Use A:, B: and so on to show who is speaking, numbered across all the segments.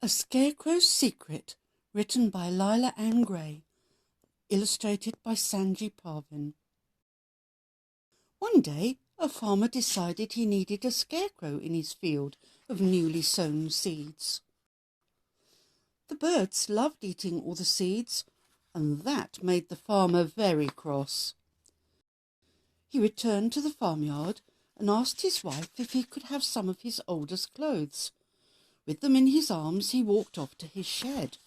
A: A Scarecrow's Secret, written by Lila-Ann, illustrated by Sanji Parvin. One day, a farmer decided he needed a scarecrow in his field of newly sown seeds. The birds loved eating all the seeds, and that made the farmer very cross. He returned to the farmyard and asked his wife if he could have some of his oldest clothes. With them in his arms, he walked off to his shed.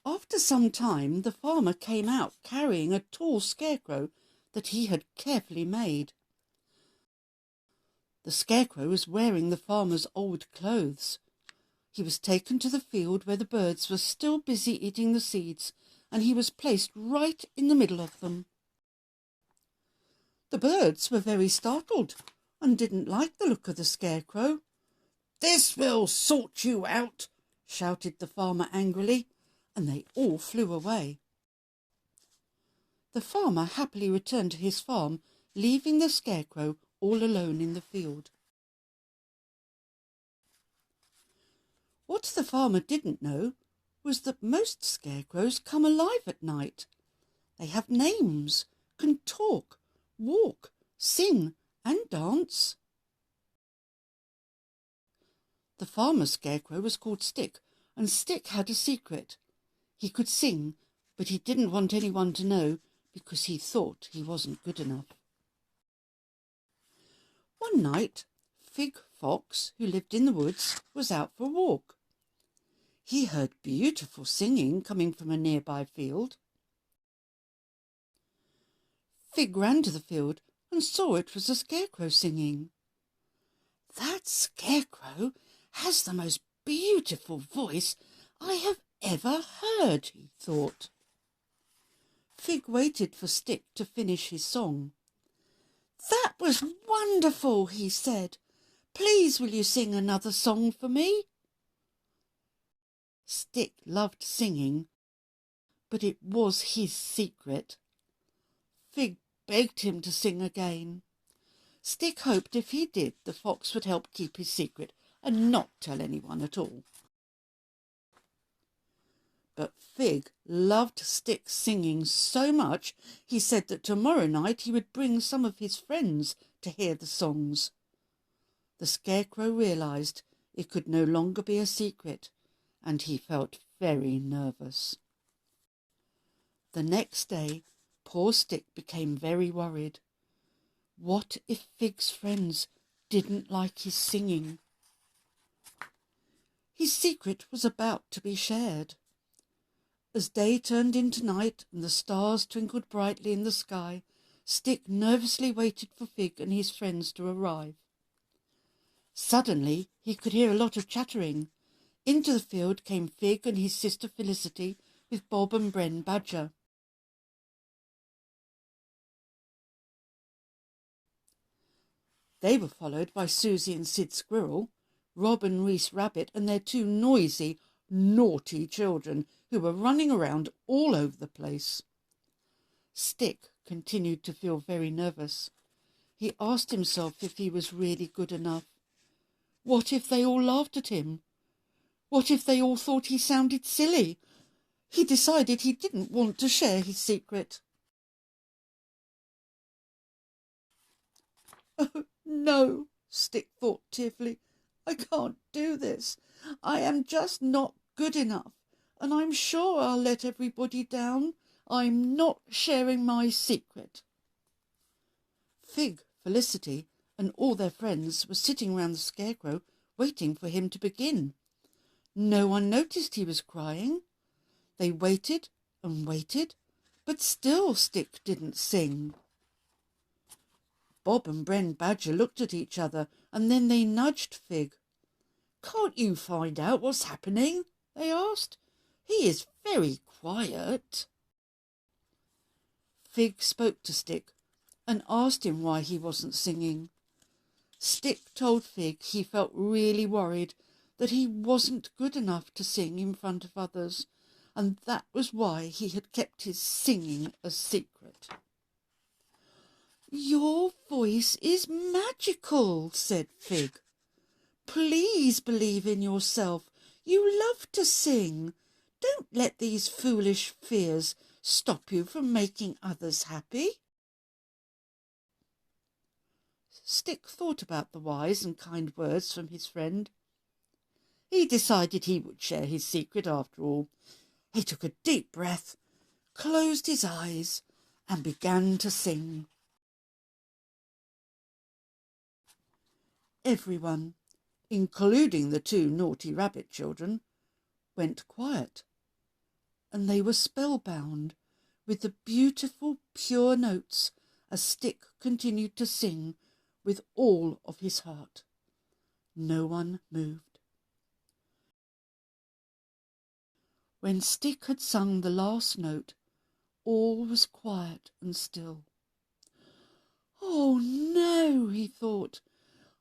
A: After some time, the farmer came out carrying a tall scarecrow that he had carefully made. The scarecrow was wearing the farmer's old clothes. He was taken to the field where the birds were still busy eating the seeds, and he was placed right in the middle of them. The birds were very startled and didn't like the look of the scarecrow. "This will sort you out," shouted the farmer angrily, and they all flew away. The farmer happily returned to his farm, leaving the scarecrow all alone in the field. What the farmer didn't know was that most scarecrows come alive at night. They have names, can talk, walk, sing, and dance. The farmer's scarecrow was called Stick, and Stick had a secret. He could sing, but he didn't want anyone to know because he thought he wasn't good enough. One night, Fig Fox, who lived in the woods, was out for a walk. He heard beautiful singing coming from a nearby field. Fig ran to the field and saw it was a scarecrow singing. "That scarecrow has the most beautiful voice I have ever heard," he thought. Fig waited for Stick to finish his song. "That was wonderful," he said. "Please will you sing another song for me?" Stick loved singing, but it was his secret. Fig begged him to sing again. Stick hoped if he did, the fox would help keep his secret and not tell anyone at all. But Fig loved Stick's singing so much, he said that tomorrow night he would bring some of his friends to hear the songs. The scarecrow realized it could no longer be a secret, and he felt very nervous. The next day, poor Stick became very worried. What if Fig's friends didn't like his singing? His secret was about to be shared. As day turned into night and the stars twinkled brightly in the sky, Stick nervously waited for Fig and his friends to arrive. Suddenly he could hear a lot of chattering. Into the field came Fig and his sister Felicity with Bob and Bren Badger. They were followed by Susie and Sid Squirrel, Rob and Reese Rabbit, and their two noisy, naughty children who were running around all over the place. Stick continued to feel very nervous. He asked himself if he was really good enough. What if they all laughed at him? What if they all thought he sounded silly? He decided he didn't want to share his secret. "Oh, no," Stick thought tearfully. "I can't do this. I am just not good enough, and I'm sure I'll let everybody down. I'm not sharing my secret." Fig, Felicity, and all their friends were sitting round the scarecrow, waiting for him to begin. No one noticed he was crying. They waited and waited, but still Stick didn't sing. Bob and Bren Badger looked at each other, and then they nudged Fig. "Can't you find out what's happening?" they asked. "He is very quiet." Fig spoke to Stick and asked him why he wasn't singing. Stick told Fig he felt really worried that he wasn't good enough to sing in front of others, and that was why he had kept his singing a secret. "Your voice is magical," said Fig. please believe in yourself. You love to sing. Don't let these foolish fears stop you from making others happy." Stick thought about the wise and kind words from his friend. He decided he would share his secret after all. He took a deep breath, closed his eyes, and began to sing. Everyone, including the 2 naughty rabbit children, went quiet, and they were spellbound with the beautiful, pure notes as Stick continued to sing with all of his heart. No one moved. When Stick had sung the last note, all was quiet and still. "Oh no," he thought,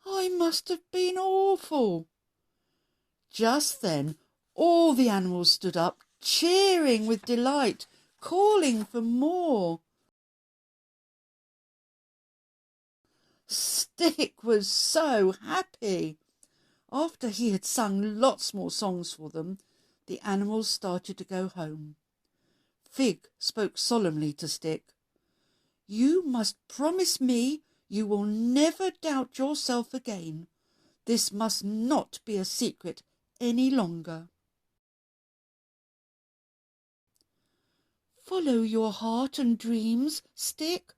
A: "I must have been awful." Just then all the animals stood up, cheering with delight, calling for more. Stick was so happy. After he had sung lots more songs for them, the animals started to go home. Fig spoke solemnly to Stick. "You must promise me you will never doubt yourself again. This must not be a secret any longer." "Follow your heart and dreams, Stick,"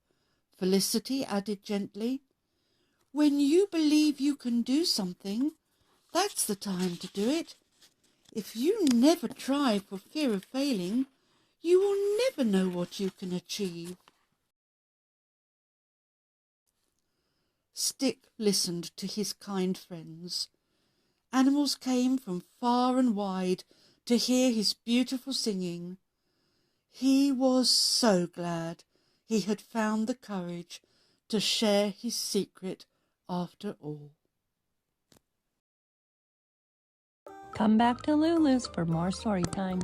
A: Felicity added gently. "When you believe you can do something, that's the time to do it. If you never try for fear of failing, you will never know what you can achieve." Stick listened to his kind friends. Animals came from far and wide to hear his beautiful singing. He was so glad he had found the courage to share his secret after all.
B: Come back to Lulu's for more story time.